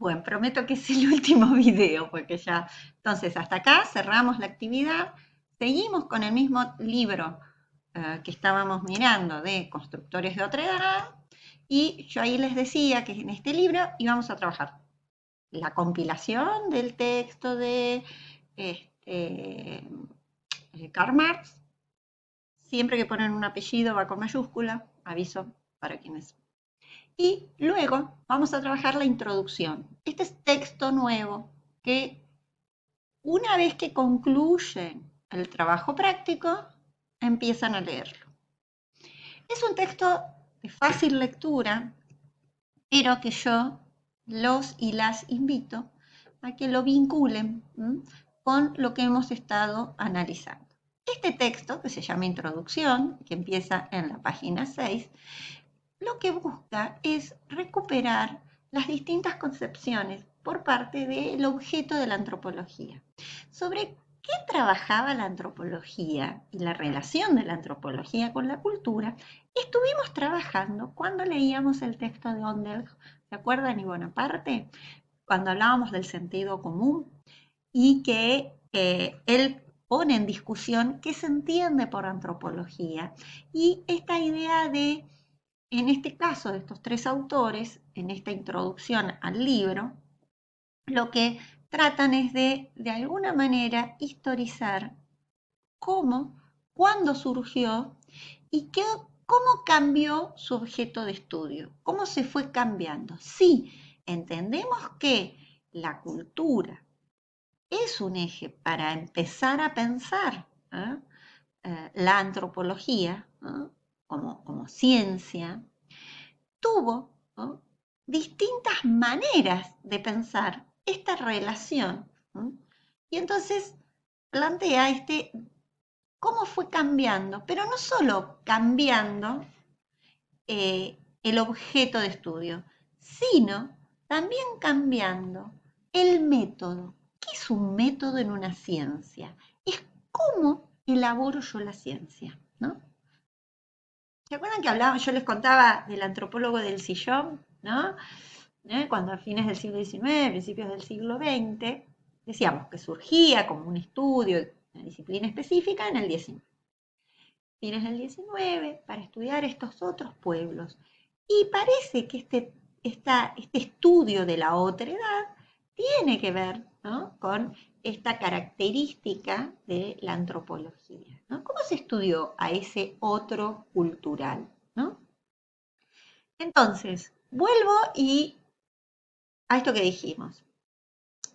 Bueno, prometo que es el último video, porque ya, entonces hasta acá cerramos la actividad, seguimos con el mismo libro que estábamos mirando de constructores de otra edad, y yo ahí les decía que en este libro íbamos a trabajar la compilación del texto de este, Karl Marx. Siempre que ponen un apellido va con mayúscula, aviso para quienes. Y luego vamos a trabajar la introducción. Este es texto nuevo que una vez que concluyen el trabajo práctico, empiezan a leerlo. Es un texto de fácil lectura, pero que yo los y las invito a que lo vinculen con lo que hemos estado analizando. Este texto, que se llama Introducción, que empieza en la página 6, lo que busca es recuperar las distintas concepciones por parte del objeto de la antropología. Sobre qué trabajaba la antropología y la relación de la antropología con la cultura, estuvimos trabajando cuando leíamos el texto de Ondel, ¿se acuerdan? Y Bonaparte, cuando hablábamos del sentido común y que él pone en discusión qué se entiende por antropología y esta idea de, en este caso de estos tres autores, en esta introducción al libro, lo que tratan es de alguna manera historizar cómo, cuándo surgió y cómo cambió su objeto de estudio, cómo se fue cambiando. Sí, entendemos que la cultura es un eje para empezar a pensar la antropología, como ciencia, tuvo, ¿no?, distintas maneras de pensar esta relación. ¿No? Y entonces plantea cómo fue cambiando, pero no solo cambiando el objeto de estudio, sino también cambiando el método. ¿Qué es un método en una ciencia? Es cómo elaboro yo la ciencia, ¿no? ¿Se acuerdan que hablaba, yo les contaba del antropólogo del sillón, ¿no? Cuando a fines del siglo XIX, principios del siglo XX, decíamos que surgía como un estudio, una disciplina específica en el XIX. Fines del XIX, para estudiar estos otros pueblos. Y parece que este estudio de la otredad tiene que ver, ¿no?, con esta característica de la antropología, ¿no? ¿Cómo se estudió a ese otro cultural, ¿no? Entonces, vuelvo a esto que dijimos.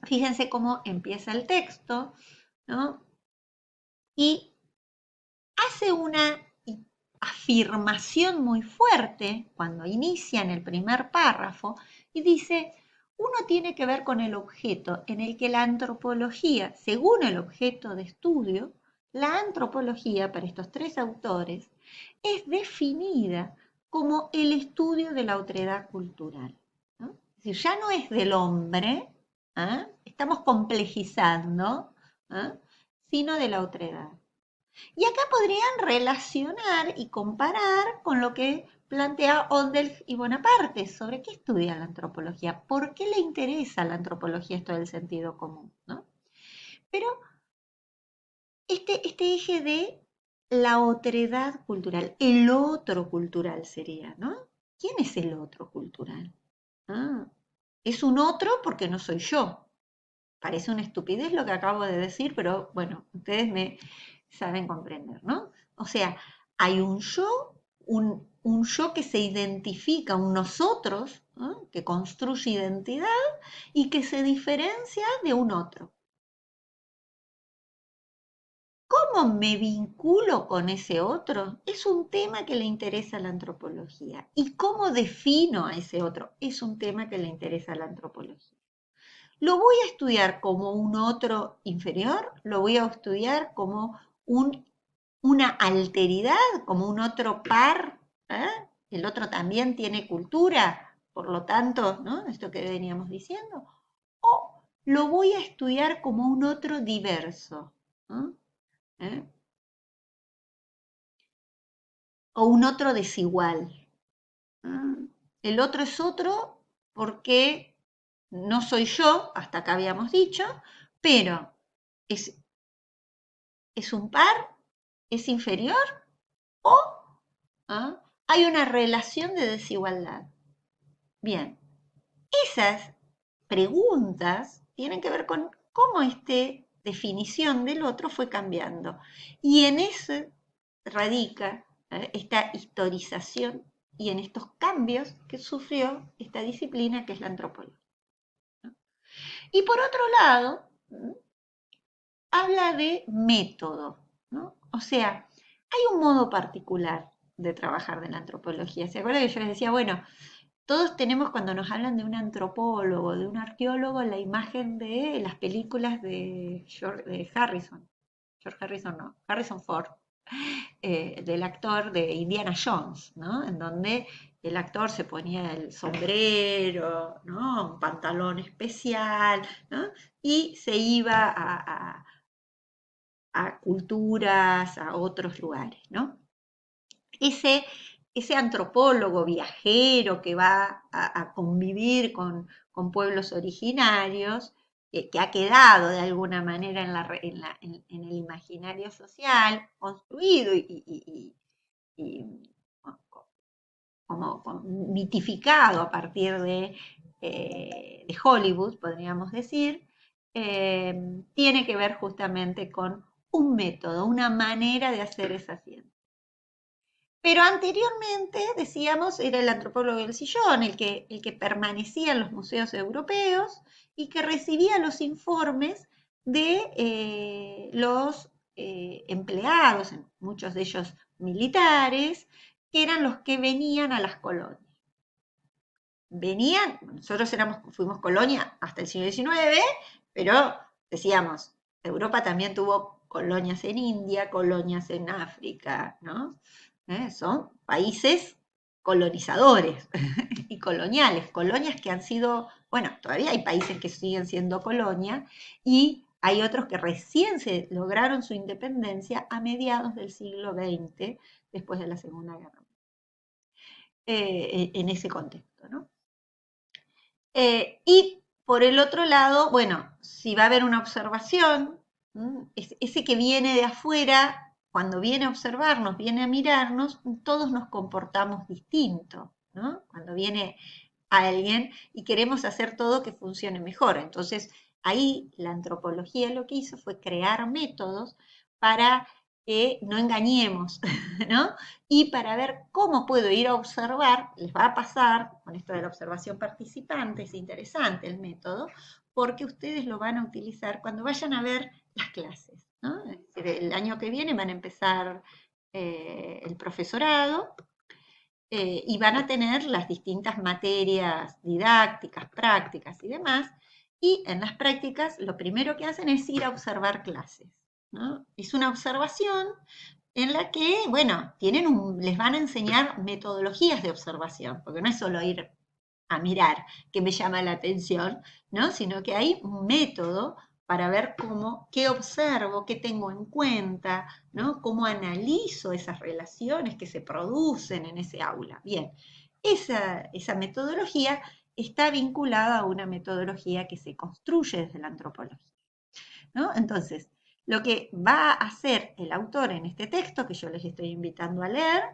Fíjense cómo empieza el texto, ¿no? Y hace una afirmación muy fuerte cuando inicia en el primer párrafo y dice, uno tiene que ver con el objeto en el que la antropología, según el objeto de estudio, la antropología para estos tres autores es definida como el estudio de la otredad cultural, ¿no? Es decir, ya no es del hombre, estamos complejizando, sino de la otredad. Y acá podrían relacionar y comparar con lo que plantea Ondel y Bonaparte sobre qué estudia la antropología, por qué le interesa a la antropología esto del sentido común, ¿no? Pero este eje de la otredad cultural, el otro cultural sería, ¿no? ¿Quién es el otro cultural? Ah, es un otro porque no soy yo. Parece una estupidez lo que acabo de decir, pero bueno, ustedes me saben comprender, ¿no? O sea, hay un yo, un yo que se identifica, un nosotros, ¿no?, que construye identidad y que se diferencia de un otro. ¿Cómo me vinculo con ese otro? Es un tema que le interesa a la antropología. ¿Y cómo defino a ese otro? Es un tema que le interesa a la antropología. ¿Lo voy a estudiar como un otro inferior? ¿Lo voy a estudiar como una alteridad, como un otro par? ¿Eh? El otro también tiene cultura, por lo tanto, ¿no?, esto que veníamos diciendo. ¿O lo voy a estudiar como un otro diverso? ¿No? ¿Eh? O un otro desigual. ¿Eh? El otro es otro porque no soy yo, hasta acá habíamos dicho, pero es, es un par, es inferior o hay una relación de desigualdad. Bien, esas preguntas tienen que ver con cómo esta definición del otro fue cambiando. Y en eso radica esta historización y en estos cambios que sufrió esta disciplina que es la antropología. Y por otro lado, habla de método, ¿no? O sea, hay un modo particular de trabajar de la antropología. ¿Se acuerdan que yo les decía, bueno, todos tenemos cuando nos hablan de un antropólogo, de un arqueólogo, la imagen de las películas de Harrison, George Harrison no, Harrison Ford, del actor de Indiana Jones, ¿no? En donde el actor se ponía el sombrero, ¿no? Un pantalón especial, ¿no? Y se iba a culturas, a otros lugares, ¿no? Ese, ese antropólogo viajero que va a convivir con pueblos originarios, que ha quedado de alguna manera en el imaginario social, construido y como mitificado a partir de Hollywood, podríamos decir, tiene que ver justamente con un método, una manera de hacer esa ciencia. Pero anteriormente, decíamos, era el antropólogo del sillón, el que permanecía en los museos europeos y que recibía los informes de los empleados, muchos de ellos militares, que eran los que venían a las colonias. Venían, nosotros fuimos colonia hasta el siglo XIX, pero decíamos, Europa también tuvo colonias en India, colonias en África, ¿no? Son países colonizadores y coloniales, colonias que han sido, bueno, todavía hay países que siguen siendo colonia y hay otros que recién se lograron su independencia a mediados del siglo XX, después de la Segunda Guerra Mundial, en ese contexto, ¿no? Y por el otro lado, bueno, si va a haber una observación, ese que viene de afuera, cuando viene a observarnos, viene a mirarnos, todos nos comportamos distinto, ¿no? Cuando viene alguien y queremos hacer todo que funcione mejor. Entonces, ahí la antropología lo que hizo fue crear métodos para que no engañemos, ¿no? Y para ver cómo puedo ir a observar, les va a pasar, con esto de la observación participante, es interesante el método, porque ustedes lo van a utilizar cuando vayan a ver las clases, ¿no? Es decir, el año que viene van a empezar el profesorado, y van a tener las distintas materias didácticas, prácticas y demás, y en las prácticas lo primero que hacen es ir a observar clases, ¿no? Es una observación en la que, bueno, les van a enseñar metodologías de observación, porque no es solo ir a mirar que me llama la atención, ¿no? Sino que hay un método para ver qué observo, qué tengo en cuenta, ¿no? Cómo analizo esas relaciones que se producen en ese aula. Bien, esa metodología está vinculada a una metodología que se construye desde la antropología, ¿no? Entonces, lo que va a hacer el autor en este texto, que yo les estoy invitando a leer,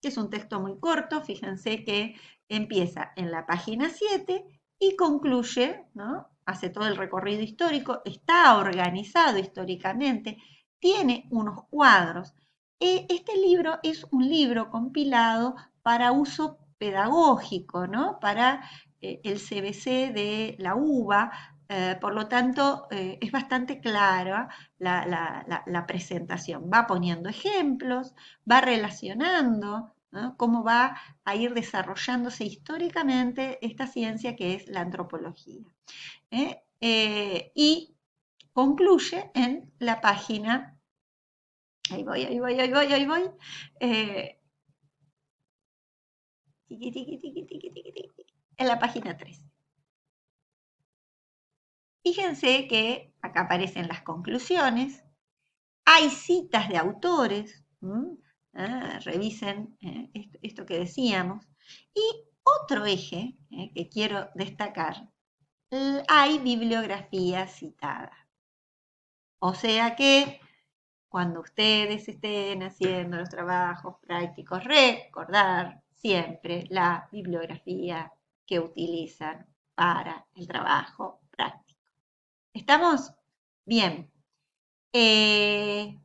que es un texto muy corto, fíjense que empieza en la página 7 y concluye, ¿no? Hace todo el recorrido histórico, está organizado históricamente, tiene unos cuadros. Este libro es un libro compilado para uso pedagógico, ¿no? Para el CBC de la UBA, por lo tanto, es bastante clara la presentación. Va poniendo ejemplos, va relacionando, ¿no? Cómo va a ir desarrollándose históricamente esta ciencia que es la antropología. Y concluye en la página, ahí voy, en la página 3. Fíjense que acá aparecen las conclusiones, hay citas de autores, revisen esto que decíamos, y otro eje que quiero destacar hay bibliografía citada. O sea que cuando ustedes estén haciendo los trabajos prácticos, recordar siempre la bibliografía que utilizan para el trabajo práctico. ¿Estamos? Bien. Les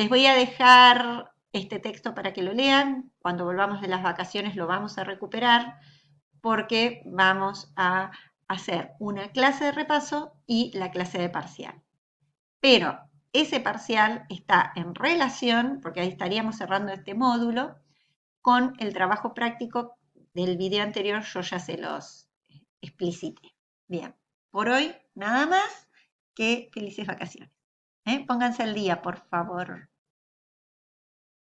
voy a dejar este texto para que lo lean. Cuando volvamos de las vacaciones lo vamos a recuperar porque vamos a hacer una clase de repaso y la clase de parcial. Pero ese parcial está en relación, porque ahí estaríamos cerrando este módulo, con el trabajo práctico del video anterior, yo ya se los explicité. Bien, por hoy nada más, que felices vacaciones. Pónganse al día, por favor.